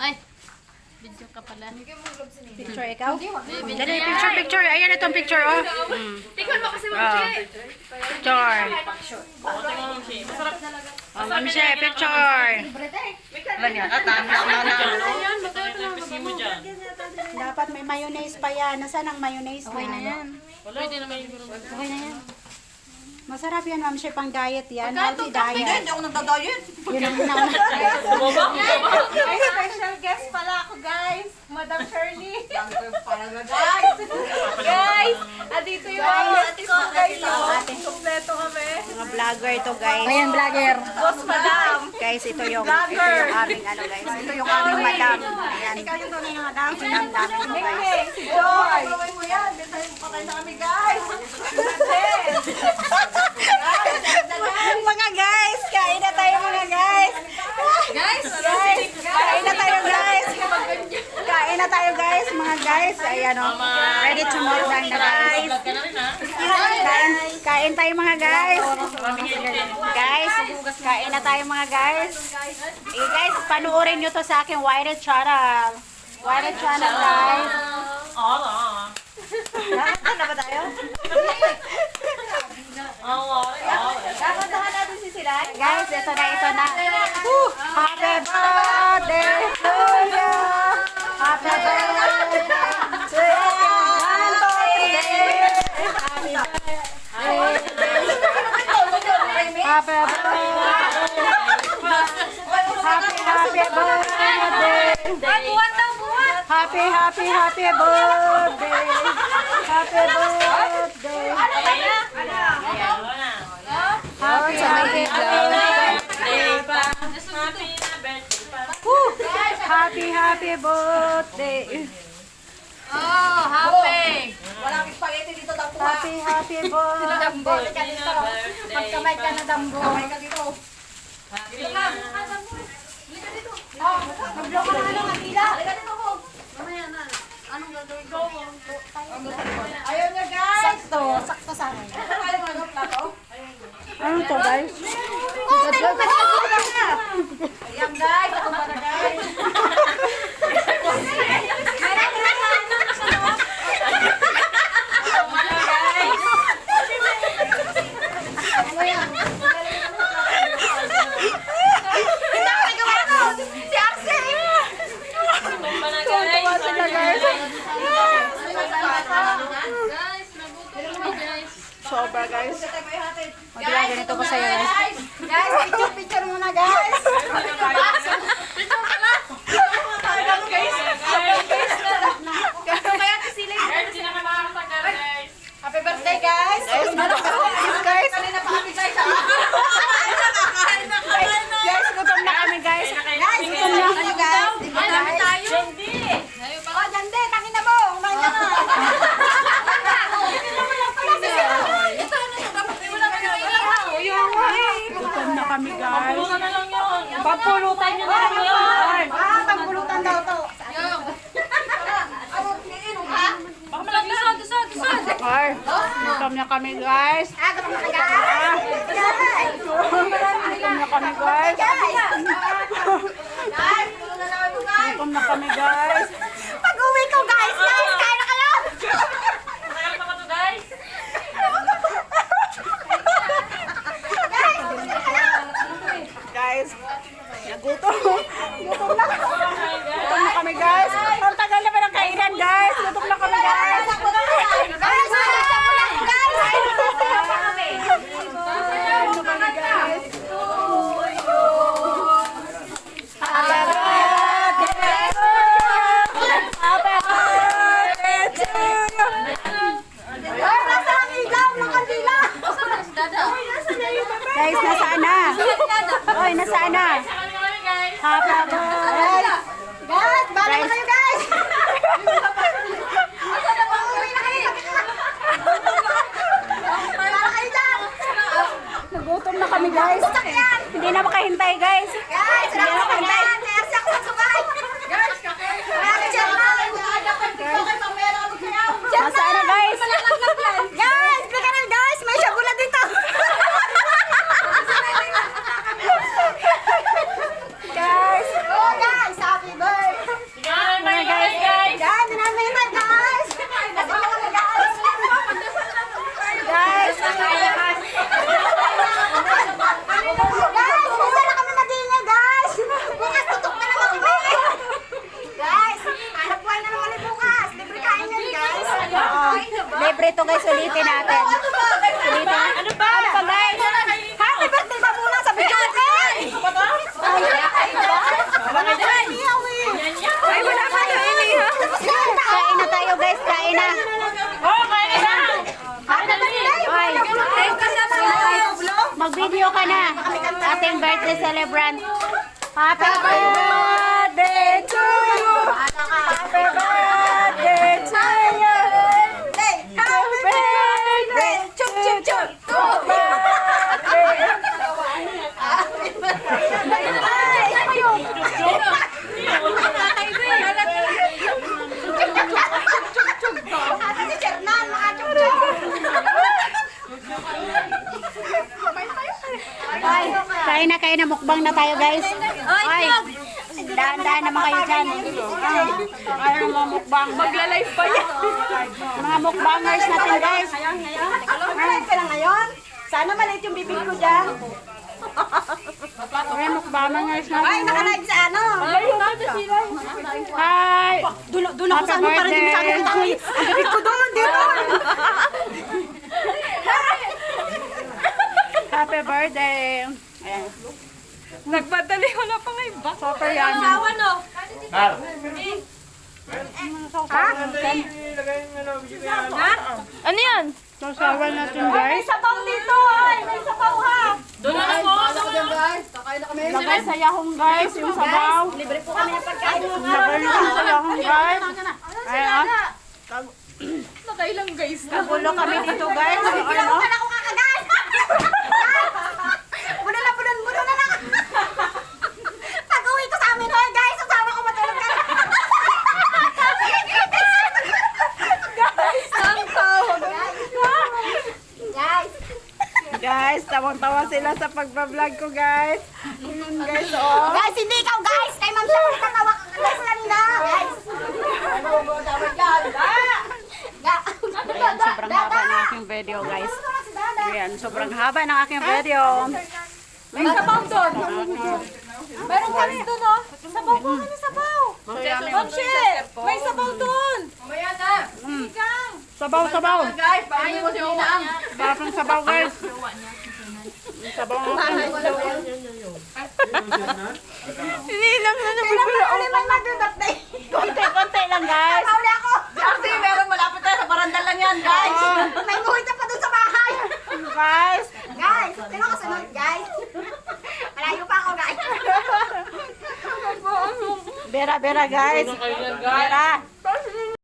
Ay, video ka pala. Picture ikaw? Video Dali, yan. picture. Ayan itong picture, oh. Tingnan mo kasi Picture. Oh, Ma'am She, picture. Dapat may mayonnaise pa yan. Nasaan ang mayonnaise na yan? Pwede naman siguro. Okay na yan. Masarap yan, Ma'am She, pang diet yan. Healthy diet. Hindi ako nagda-diet. Yun ang nauna. May special guest pala ako, guys. Madam Shirley. Para na guys. Guys, andito yung ate ko, guys. Kompleto kami. Mga vlogger to, guys. Ayan, vlogger. Boss, madam. Guys, ito yung aming ano, guys. Ito yung aming madam. Ayan. Ikaw yung tunay na madam. Ang dami mo, guys. Hey, si Joy. Gawin mo yan. Bintay mo pa kayo na kami guys. Mga guys, kain na tayo mga guys. Guys, Kain na tayo guys. Kain na tayo guys, mga guys. Ayan o. Ready to mukbang na guys. Kain tayo mga guys. Guys, kain na tayo mga guys. Eh guys, panuorin nyo to sa aking Wired Channel. Wired Channel guys. Ano ba tayo? Kakantahan natin si Silay. Guys, ito na. Happy birthday to you. Happy birthday to you. 1, 2, 3. Happy birthday. Happy birthday. Buwan daw, buwan. Happy birthday. Happy birthday. Happy birthday. Happy birthday. oh, happy. Walang spaghetti dito daw kuha. Happy birthday. Magkamay ka na, dambo. Kamay ka dito. Mag-blow ka na ng Atila. Halika dito mo. Mamaya na. Anong gagawin ko? Ayaw niya guys. Sakto sa akin. Ano kayo mga plato? Ano to guys? Ayan guys. Ako para guys. Tuwa sila guys. Guys, nagutom kami guys. Sobra guys. Tayo kayo hatid. Magla ganito ko sa'yo guys. Guys, picture muna guys. Happy birthday guys. Guys, Kanina pa kami guys ha. guys, gutom na kami guys. Guys, gutom na kami guys. Ay, dami tayo. Tayo pa. Oh, Jande, tangin na mo. Umain na na. Gutom na kami guys. Pagpulutan nyo na lang yun. Pagpulutan daw to. Yung. Ano, iniinom ka? Baka malaglag. Tusad. Ay, gutom na kami guys. Gutom na guys. Gutom na kami guys. Guys, pulo na naman mo guys. Gutom na kami guys. Pag-uwi ko guys, kain na kayo. Guys, nagutom. Gutom na. Gutom na kami guys. Ang tagal na ba ng kainan guys? Gutom na kami guys. Guys, Gutom na kami guys. Happy birthday to you. ito guys, ulitin natin. Ulitin. Ano ba guys? Happy birthday ba muna sa video? Ay, wala pa na ini, ha? Kain na tayo guys, kain na. Oh, kaya na! Hoy, mag-video ka na. Ating birthday celebrant. Happy birthday to you. Happy birthday to you. Happy birthday. Chup, chup, chup. Ate si Chernan, makachup, chup. Ay, kain na, mukbang na tayo guys. Ay, daan-daan naman kayo dyan. Ay, mga mukbang. Magla-live pa yan. Mga mukbangers natin guys. Live ka na ngayon? Sana maliit yung bibig ko dyan. Ay, mukbangers Ay, natin. nakalive sa ano? Hi! Doon ako sa ano para hindi masyado kita ang bibig ko doon, dito. Happy birthday! Ayan. Nagpadali, wala pa nga iba. Super yummy. Ano yan? Sausawan natin guys. Sabaw dito, ay. May sabaw ha. Lagay sa yahong guys, yung sabaw. Libre po kami ng pagkain. Lagay natin sa yahong guys. Ayan. Nakailang guys na. Nagulo kami dito guys. Ilang Ano? ka na ako kakagat. Budo na lang. Pag uwi ko sa amin, hoy guys, kasama ko matulog ka na. Guys, Guys, tawang-tawa sila sa pagbablog ko guys. Ayan guys, oh. guys, hindi ikaw guys. Kay Ma'am Sharon tatawa ka guys kanina. Guys. Ayan, sobrang haba ng aking video guys. Ayan, sobrang haba ng aking video. May sabaw doon. Meron kami doon, oh. Sabaw po kami, sabaw. Ma'am Shell, may sabaw doon. Mamaya na. Ikang. Sabaw, sabaw. Guys, paano mo si Uang? Bakang sabaw guys. Sabaw natin. Sinilang na naman. Kailan ba ulit may mag-birthday? Konti-konti lang guys. Pauli ako. Kasi meron malapit tayo sa barandal lang yan, guys. May nguhit pa doon sa bahay. Guys. Guys, sino kasunod guys? Malayo pa ako guys. Bera guys. Bera.